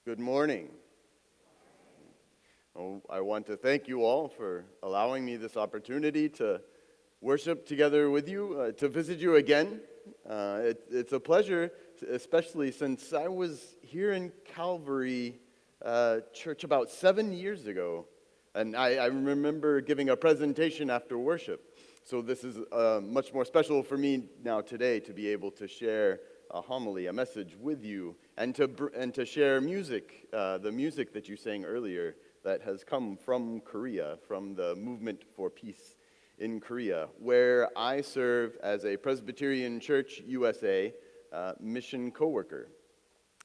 Good morning. I want to thank you all for allowing me this opportunity to worship together with you, to visit you again. It's a pleasure, especially since I was here in Calvary Church about 7 years ago, and I remember giving a presentation after worship. So this is much more special for me now today to be able to share a homily, a message with you, and to share music, the music that you sang earlier that has come from Korea, from the Movement for Peace in Korea, where I serve as a Presbyterian Church USA mission co-worker.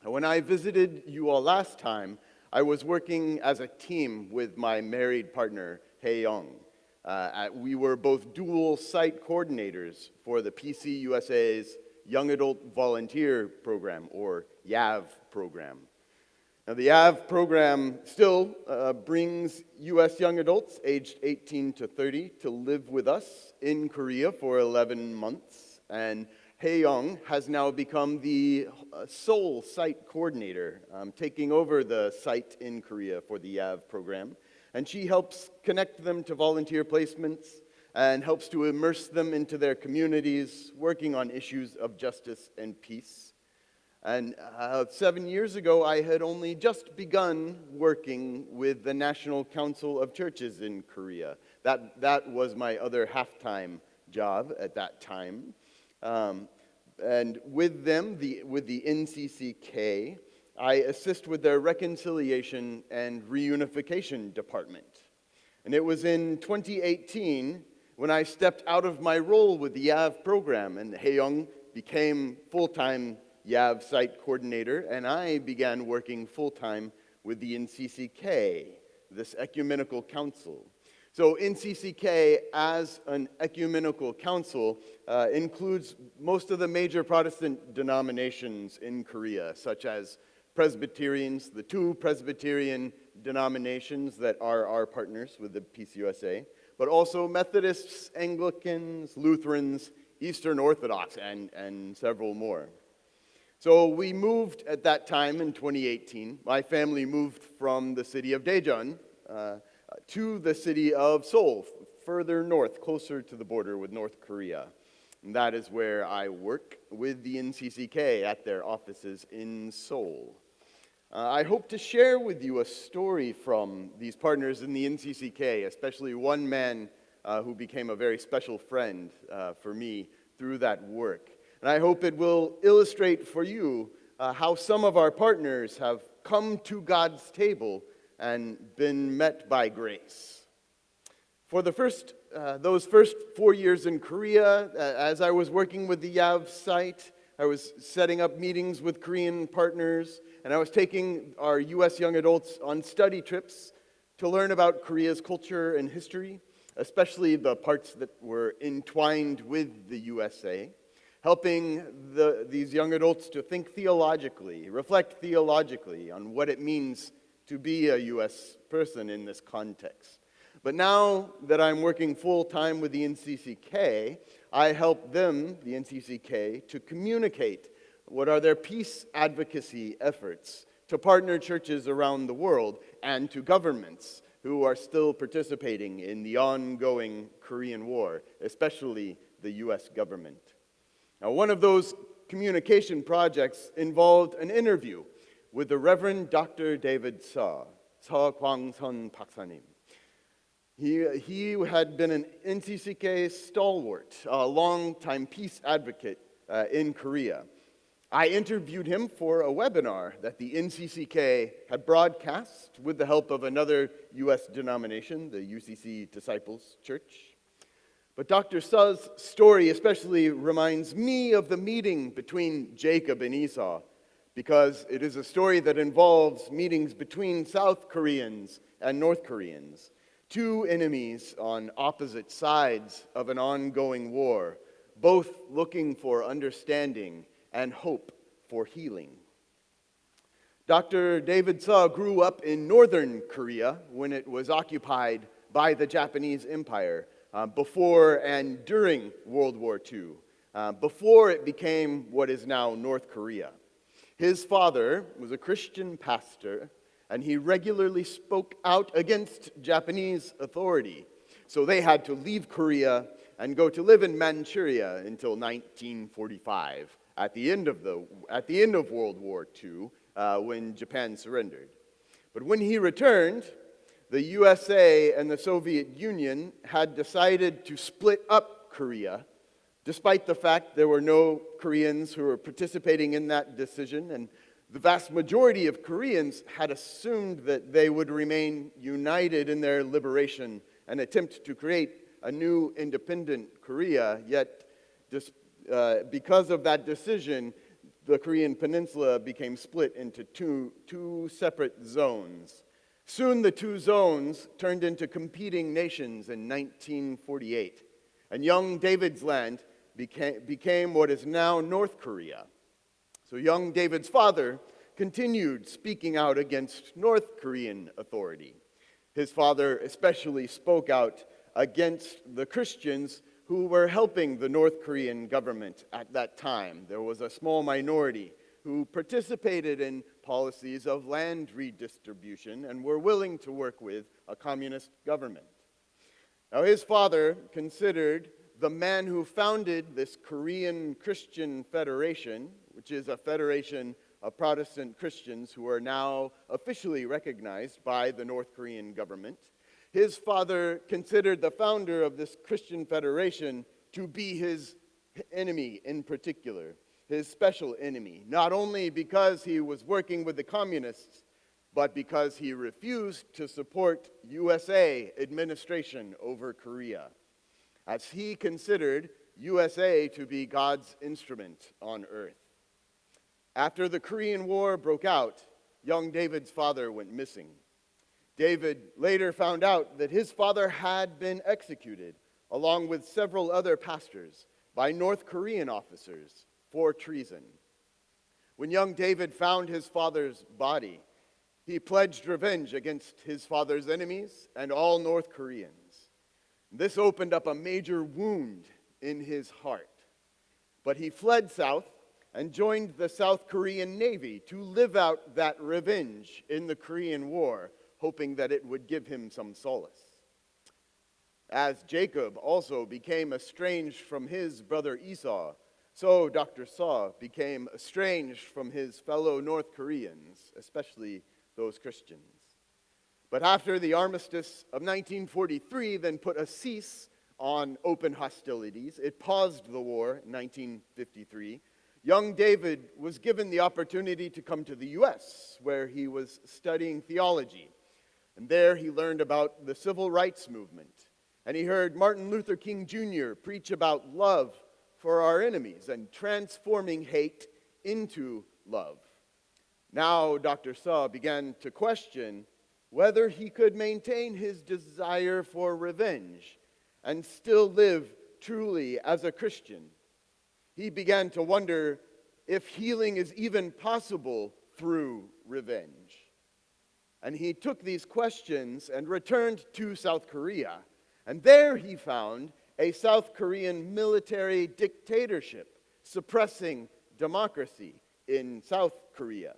When I visited you all last time, I was working as a team with my married partner, Hae Young. We were both dual site coordinators for the PC USA's Young Adult Volunteer Program, or YAV program. Now, the YAV program still brings U.S. young adults aged 18 to 30 to live with us in Korea for 11 months, and Hae Young has now become the sole site coordinator, taking over the site in Korea for the YAV program, and she helps connect them to volunteer placements and helps to immerse them into their communities, working on issues of justice and peace. And 7 years ago, I had only just begun working with the National Council of Churches in Korea. That was my other half-time job at that time. And with them, with the NCCK, I assist with their reconciliation and reunification department. And it was in 2018 when I stepped out of my role with the YAV program, and Hae Young became full-time YAV site coordinator, and I began working full-time with the NCCK, this ecumenical council. So NCCK, as an ecumenical council, includes most of the major Protestant denominations in Korea, such as Presbyterians, the two Presbyterian denominations that are our partners with the PCUSA, but also Methodists, Anglicans, Lutherans, Eastern Orthodox, and several more. So we moved at that time in 2018. My family moved from the city of Daejeon to the city of Seoul, further north, closer to the border with North Korea. And that is where I work with the NCCK at their offices in Seoul. I hope to share with you a story from these partners in the NCCK, especially one man who became a very special friend for me through that work. And I hope it will illustrate for you how some of our partners have come to God's table and been met by grace. For those first 4 years in Korea, as I was working with the YAV site, I was setting up meetings with Korean partners, and I was taking our U.S. young adults on study trips to learn about Korea's culture and history, especially the parts that were entwined with the USA, helping these young adults to think theologically, reflect theologically on what it means to be a U.S. person in this context. But now that I'm working full-time with the NCCK, I help them, the NCCK, to communicate what are their peace advocacy efforts to partner churches around the world and to governments who are still participating in the ongoing Korean War, especially the U.S. government. Now, one of those communication projects involved an interview with the Reverend Dr. David Seo Kwang-sun 박사님. He had been an NCCK stalwart, a long-time peace advocate in Korea. I interviewed him for a webinar that the NCCK had broadcast with the help of another U.S. denomination, the UCC Disciples Church. But Dr. Seo's story especially reminds me of the meeting between Jacob and Esau, because it is a story that involves meetings between South Koreans and North Koreans, two enemies on opposite sides of an ongoing war, both looking for understanding and hope for healing. Dr. David Seo grew up in northern Korea when it was occupied by the Japanese Empire before and during World War II, before it became what is now North Korea. His father was a Christian pastor, and he regularly spoke out against Japanese authority. So they had to leave Korea and go to live in Manchuria until 1945, at the end of World War II, when Japan surrendered. But when he returned, the USA and the Soviet Union had decided to split up Korea, despite the fact there were no Koreans who were participating in that decision, and the vast majority of Koreans had assumed that they would remain united in their liberation and attempt to create a new independent Korea. Yet, because of that decision, the Korean peninsula became split into two separate zones. Soon the two zones turned into competing nations in 1948, and young David's land became what is now North Korea. So young David's father continued speaking out against North Korean authority. His father especially spoke out against the Christians who were helping the North Korean government at that time. There was a small minority who participated in policies of land redistribution and were willing to work with a communist government. Now, his father considered the man who founded this Korean Christian Federation, which is a federation of Protestant Christians who are now officially recognized by the North Korean government. His father considered the founder of this Christian Federation to be his enemy in particular, his special enemy, not only because he was working with the communists, but because he refused to support USA administration over Korea, as he considered USA to be God's instrument on earth. After the Korean War broke out, young David's father went missing. David later found out that his father had been executed, along with several other pastors, by North Korean officers for treason. When young David found his father's body, he pledged revenge against his father's enemies and all North Koreans. This opened up a major wound in his heart. But he fled south and joined the South Korean Navy to live out that revenge in the Korean War, hoping that it would give him some solace. As Jacob also became estranged from his brother Esau, so Dr. Saw became estranged from his fellow North Koreans, especially those Christians. But after the armistice of 1943 then put a cease on open hostilities, it paused the war in 1953, young David was given the opportunity to come to the U.S., where he was studying theology. And there he learned about the civil rights movement. And he heard Martin Luther King Jr. preach about love for our enemies and transforming hate into love. Now Dr. Saw began to question whether he could maintain his desire for revenge and still live truly as a Christian. He began to wonder if healing is even possible through revenge. And he took these questions and returned to South Korea. And there he found a South Korean military dictatorship suppressing democracy in South Korea.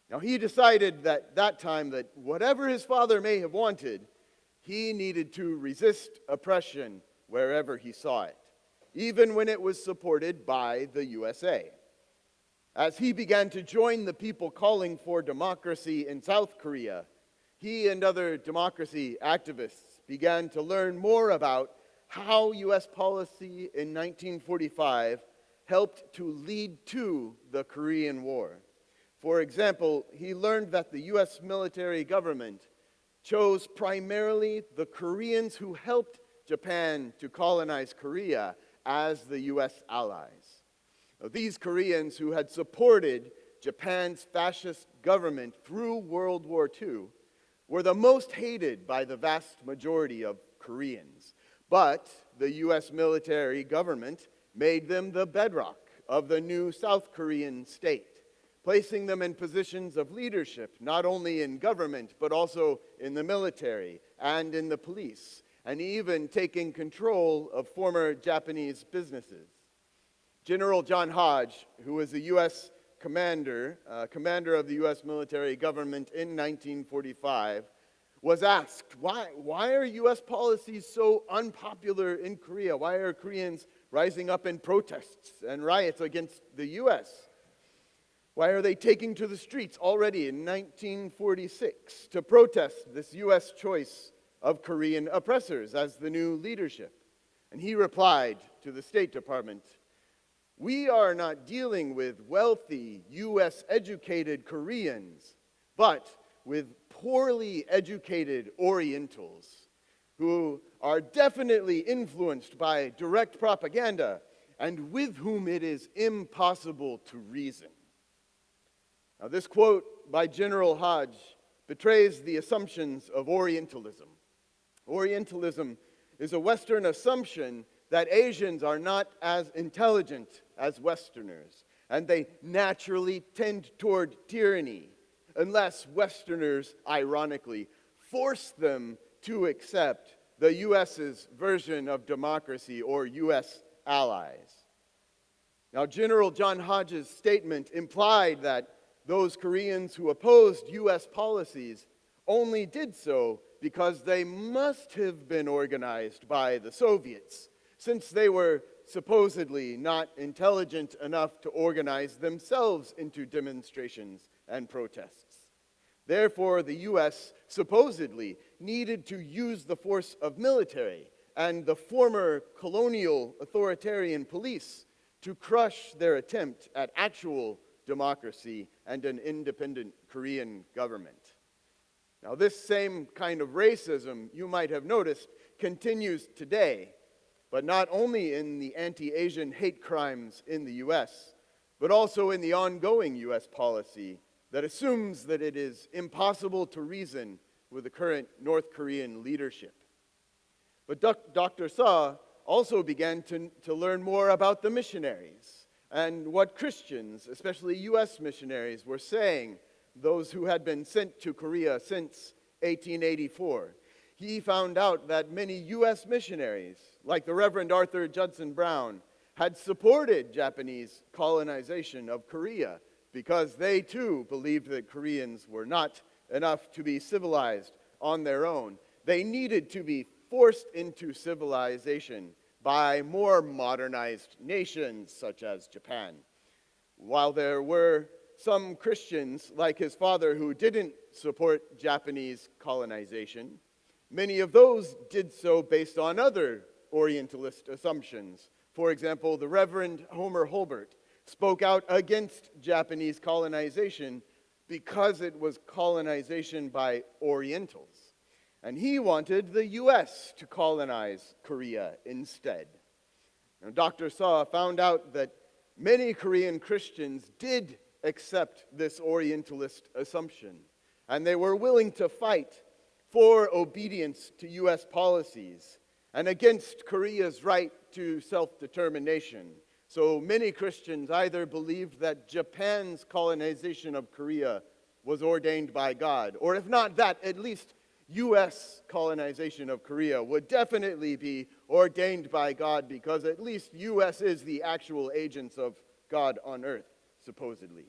Now he decided that time that whatever his father may have wanted, he needed to resist oppression wherever he saw it, even when it was supported by the USA. As he began to join the people calling for democracy in South Korea, he and other democracy activists began to learn more about how U.S. policy in 1945 helped to lead to the Korean War. For example, he learned that the U.S. military government chose primarily the Koreans who helped Japan to colonize Korea as the U.S. allies. Now, these Koreans who had supported Japan's fascist government through World War II were the most hated by the vast majority of Koreans. But the U.S. military government made them the bedrock of the new South Korean state, placing them in positions of leadership, not only in government, but also in the military and in the police, and even taking control of former Japanese businesses. General John Hodge, who was a U.S. commander of the U.S. military government in 1945, was asked, why are U.S. policies so unpopular in Korea? Why are Koreans rising up in protests and riots against the U.S.? Why are they taking to the streets already in 1946 to protest this U.S. choice of Korean oppressors as the new leadership? And he replied to the State Department, "We are not dealing with wealthy, U.S.-educated Koreans, but with poorly educated Orientals who are definitely influenced by direct propaganda and with whom it is impossible to reason." Now, this quote by General Hodge betrays the assumptions of Orientalism. Orientalism is a Western assumption that Asians are not as intelligent as Westerners, and they naturally tend toward tyranny, unless Westerners, ironically, force them to accept the U.S.'s version of democracy or U.S. allies. Now, General John Hodge's statement implied that those Koreans who opposed U.S. policies only did so because they must have been organized by the Soviets, since they were supposedly not intelligent enough to organize themselves into demonstrations and protests. Therefore, the U.S. supposedly needed to use the force of military and the former colonial authoritarian police to crush their attempt at actual democracy and an independent Korean government. Now, this same kind of racism, you might have noticed, continues today, but not only in the anti-Asian hate crimes in the U.S., but also in the ongoing U.S. policy that assumes that it is impossible to reason with the current North Korean leadership. But Dr. Saw also began to learn more about the missionaries and what Christians, especially U.S. missionaries, were saying, those who had been sent to Korea since 1884. He found out that many U.S. missionaries, like the Reverend Arthur Judson Brown, had supported Japanese colonization of Korea because they too believed that Koreans were not enough to be civilized on their own. They needed to be forced into civilization by more modernized nations such as Japan. While there were some Christians, like his father, who didn't support Japanese colonization, many of those did so based on other Orientalist assumptions. For example, the Reverend Homer Holbert spoke out against Japanese colonization because it was colonization by Orientals. And he wanted the U.S. to colonize Korea instead. Now, Dr. Saw found out that many Korean Christians did accept this Orientalist assumption, and they were willing to fight for obedience to U.S. policies and against Korea's right to self-determination. So many Christians either believed that Japan's colonization of Korea was ordained by God, or if not that, at least U.S. colonization of Korea would definitely be ordained by God, because at least U.S. is the actual agents of God on earth, supposedly.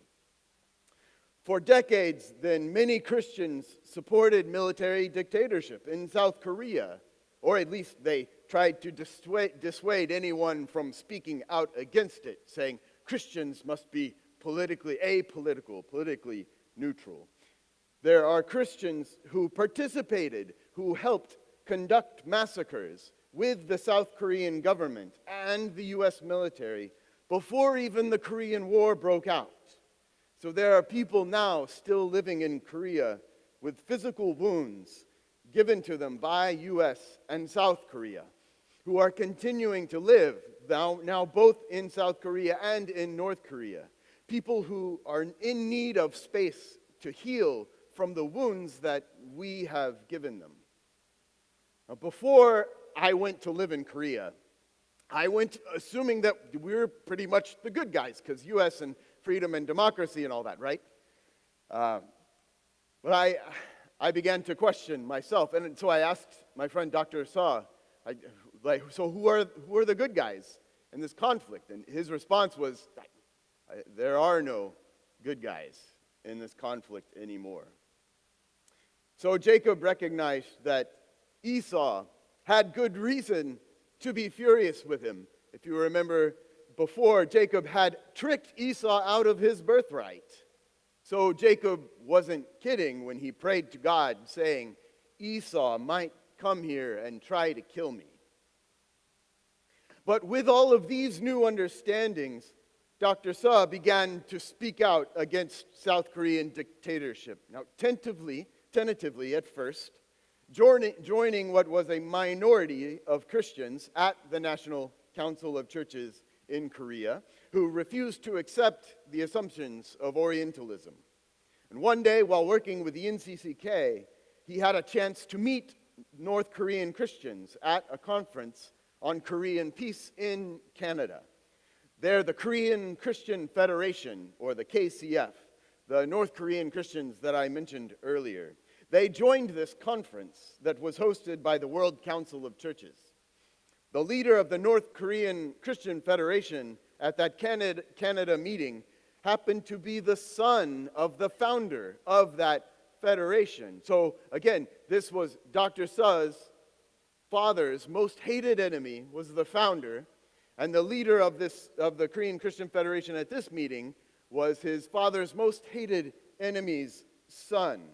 For decades, then, many Christians supported military dictatorship in South Korea, or at least they tried to dissuade anyone from speaking out against it, saying Christians must be politically apolitical, politically neutral. There are Christians who participated, who helped conduct massacres with the South Korean government and the U.S. military before even the Korean War broke out. So there are people now still living in Korea with physical wounds given to them by U.S. and South Korea, who are continuing to live now both in South Korea and in North Korea. People who are in need of space to heal from the wounds that we have given them. Now, before I went to live in Korea, I went assuming that we were pretty much the good guys, because U.S. and freedom and democracy and all that, right? But I began to question myself, and so I asked my friend Dr. Saw, so who are the good guys in this conflict? And his response was, there are no good guys in this conflict anymore. So Jacob recognized that Esau had good reason to be furious with him. If you remember before, Jacob had tricked Esau out of his birthright. So Jacob wasn't kidding when he prayed to God, saying, Esau might come here and try to kill me. But with all of these new understandings, Dr. Suh began to speak out against South Korean dictatorship. Now, tentatively at first, joining what was a minority of Christians at the National Council of Churches in Korea, who refused to accept the assumptions of Orientalism. And one day, while working with the NCCK, he had a chance to meet North Korean Christians at a conference on Korean peace in Canada. There, the Korean Christian Federation, or the KCF, the North Korean Christians that I mentioned earlier, they joined this conference that was hosted by the World Council of Churches. The leader of the North Korean Christian Federation at that Canada meeting happened to be the son of the founder of that federation. So again, this was Dr. Suh's father's most hated enemy was the founder, and the leader of the Korean Christian Federation at this meeting was his father's most hated enemy's son.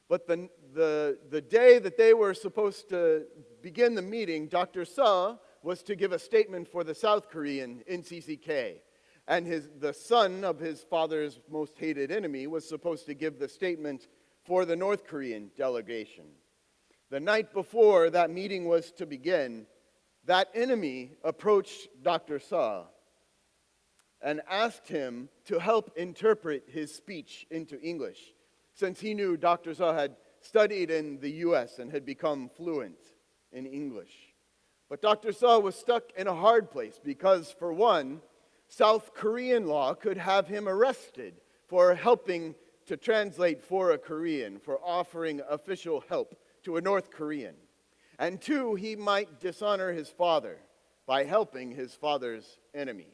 But the day that they were supposed to begin the meeting, Dr. Suh was to give a statement for the South Korean NCCK. And the son of his father's most hated enemy was supposed to give the statement for the North Korean delegation. The night before that meeting was to begin, that enemy approached Dr. Suh and asked him to help interpret his speech into English, since he knew Dr. Suh had studied in the U.S. and had become fluent in English. But Dr. Suh was stuck in a hard place because, for one, South Korean law could have him arrested for helping to translate for a Korean, for offering official help to a North Korean. And two, he might dishonor his father by helping his father's enemy.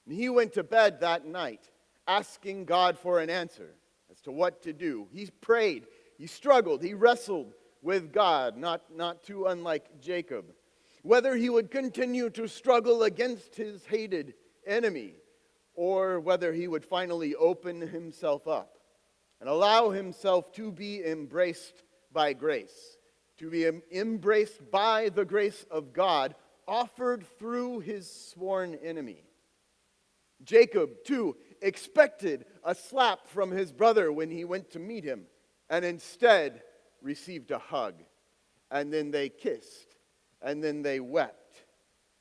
And he went to bed that night asking God for an answer as to what to do. He prayed, he struggled, he wrestled with God, not too unlike Jacob, whether he would continue to struggle against his hated enemy or whether he would finally open himself up and allow himself to be embraced by grace, to be embraced by the grace of God offered through his sworn enemy. Jacob, too, expected a slap from his brother when he went to meet him, and instead received a hug. And then they kissed, and then they wept,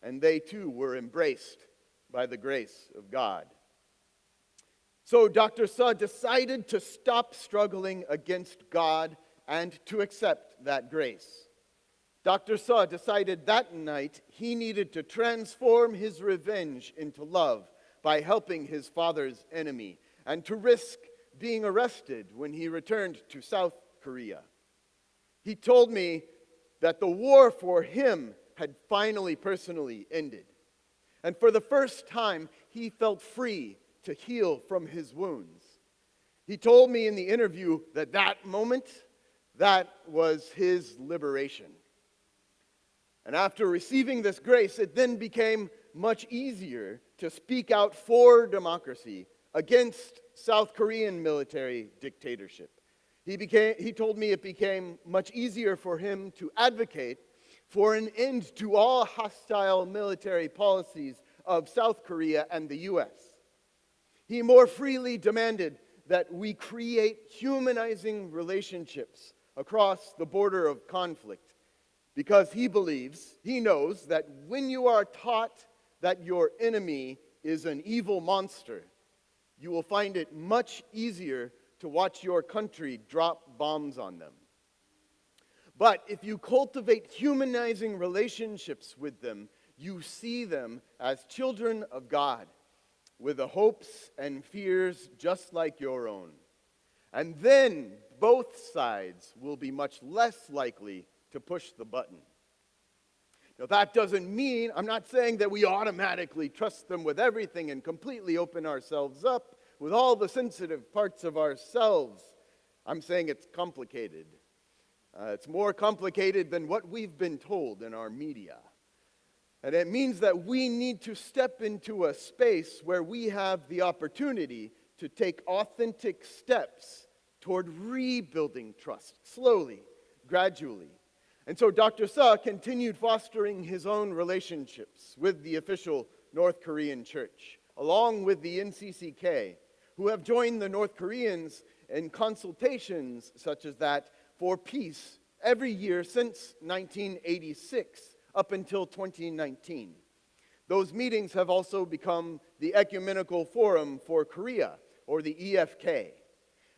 and they too were embraced by the grace of God. So Dr. Suh decided to stop struggling against God and to accept that grace. Dr. Suh decided that night he needed to transform his revenge into love by helping his father's enemy and to risk being arrested when he returned to South Korea. He told me that the war for him had finally personally ended. And for the first time, he felt free to heal from his wounds. He told me in the interview that moment, that was his liberation. And after receiving this grace, it then became much easier to speak out for democracy against South Korean military dictatorship. He told me it became much easier for him to advocate for an end to all hostile military policies of South Korea and the U.S. He more freely demanded that we create humanizing relationships across the border of conflict, because he knows that when you are taught that your enemy is an evil monster, you will find it much easier to watch your country drop bombs on them. But if you cultivate humanizing relationships with them, you see them as children of God, with the hopes and fears just like your own. And then both sides will be much less likely to push the button. Now, that doesn't mean, I'm not saying that we automatically trust them with everything and completely open ourselves up, with all the sensitive parts of ourselves. I'm saying it's complicated. It's more complicated than what we've been told in our media. And it means that we need to step into a space where we have the opportunity to take authentic steps toward rebuilding trust, slowly, gradually. And so Dr. Suh continued fostering his own relationships with the official North Korean church, along with the NCCK, who have joined the North Koreans in consultations such as that for peace every year since 1986 up until 2019. Those meetings have also become the Ecumenical Forum for Korea, or the EFK.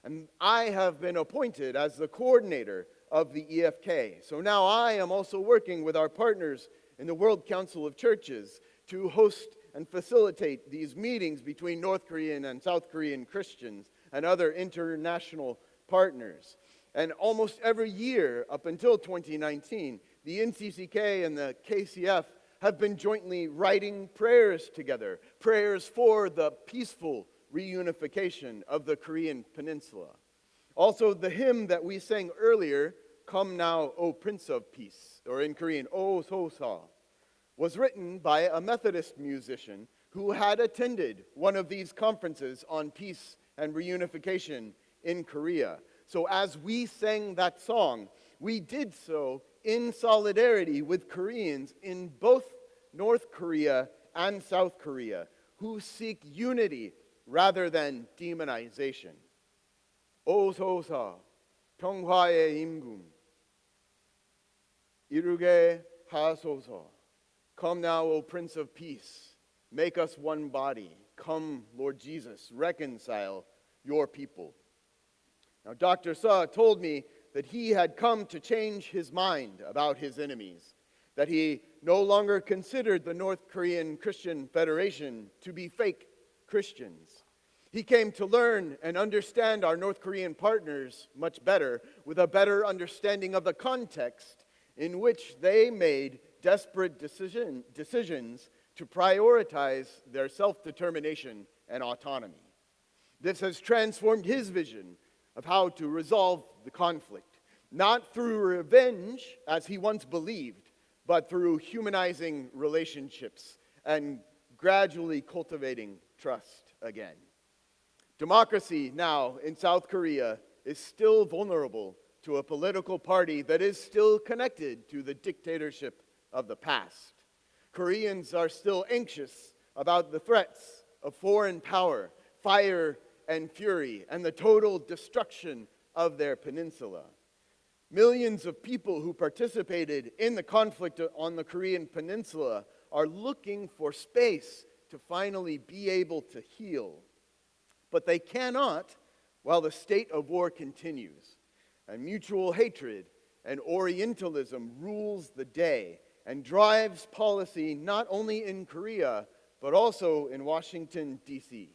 And I have been appointed as the coordinator of the EFK. So now I am also working with our partners in the World Council of Churches to host and facilitate these meetings between North Korean and South Korean Christians and other international partners. And almost every year up until 2019, the NCCK and the KCF have been jointly writing prayers together, prayers for the peaceful reunification of the Korean Peninsula. Also, the hymn that we sang earlier, Come Now, O Prince of Peace, or in Korean, O Sosa, was written by a Methodist musician who had attended one of these conferences on peace and reunification in Korea. So as we sang that song, we did so in solidarity with Koreans in both North Korea and South Korea who seek unity rather than demonization. 오소서 평화의 임금 이루게 하소서. Come now, O Prince of Peace, make us one body. Come, Lord Jesus, reconcile your people. Now, Dr. Suh told me that he had come to change his mind about his enemies, that he no longer considered the North Korean Christian Federation to be fake Christians. He came to learn and understand our North Korean partners much better, with a better understanding of the context in which they made desperate decisions to prioritize their self-determination and autonomy. This has transformed his vision of how to resolve the conflict, not through revenge, as he once believed, but through humanizing relationships and gradually cultivating trust again. Democracy now in South Korea is still vulnerable to a political party that is still connected to the dictatorship of the past. Koreans are still anxious about the threats of foreign power, fire and fury, and the total destruction of their peninsula. Millions of people who participated in the conflict on the Korean peninsula are looking for space to finally be able to heal. But they cannot while the state of war continues, and mutual hatred and Orientalism rules the day and drives policy not only in Korea, but also in Washington, D.C.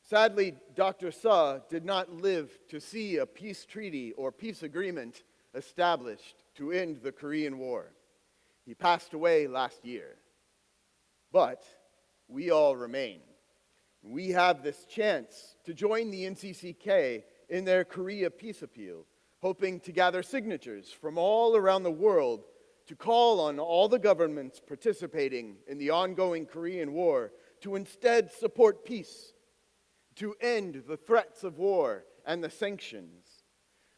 Sadly, Dr. Suh did not live to see a peace treaty or peace agreement established to end the Korean War. He passed away last year. But we all remain. We have this chance to join the NCCK in their Korea peace appeal, hoping to gather signatures from all around the world to call on all the governments participating in the ongoing Korean War to instead support peace, to end the threats of war and the sanctions.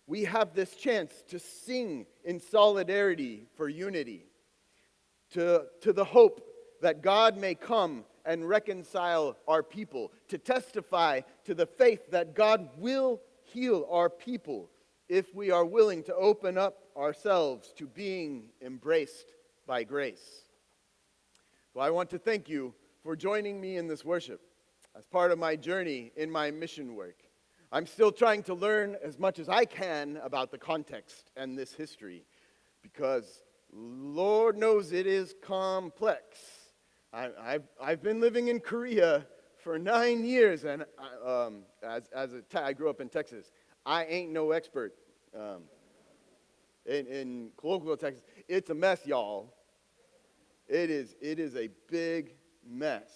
We have this chance to sing in solidarity for unity, to the hope that God may come and reconcile our people, to testify to the faith that God will heal our people if we are willing to open up ourselves to being embraced by grace. So I want to thank you for joining me in this worship as part of my journey in my mission work. I'm still trying to learn as much as I can about the context and this history, because Lord knows it is complex. I've been living in Korea for 9 years, and I grew up in Texas. I ain't no expert in colloquial Texas. It's a mess, y'all. It is a big mess.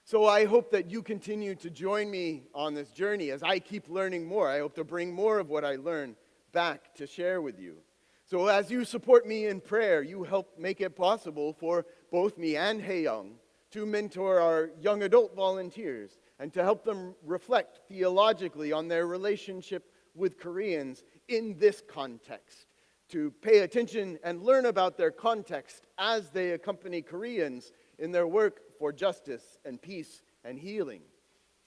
So I hope that you continue to join me on this journey as I keep learning more. I hope to bring more of what I learn back to share with you. So as you support me in prayer, you help make it possible for both me and Hey Young to mentor our young adult volunteers and to help them reflect theologically on their relationship with Koreans in this context, to pay attention and learn about their context as they accompany Koreans in their work for justice and peace and healing.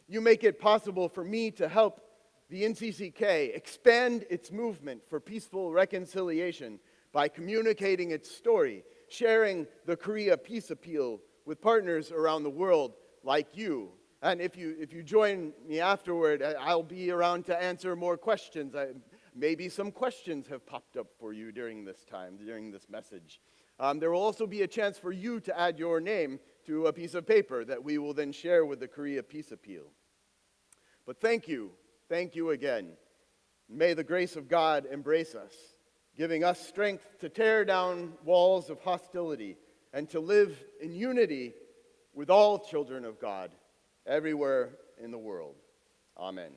You make it possible for me to help the NCCK expand its movement for peaceful reconciliation by communicating its story, sharing the Korea Peace Appeal with partners around the world like you. And if you join me afterward, I'll be around to answer more questions. Maybe some questions have popped up for you during this time, during this message. There will also be a chance for you to add your name to a piece of paper that we will then share with the Korea Peace Appeal. But thank you again. May the grace of God embrace us, giving us strength to tear down walls of hostility and to live in unity with all children of God everywhere in the world. Amen.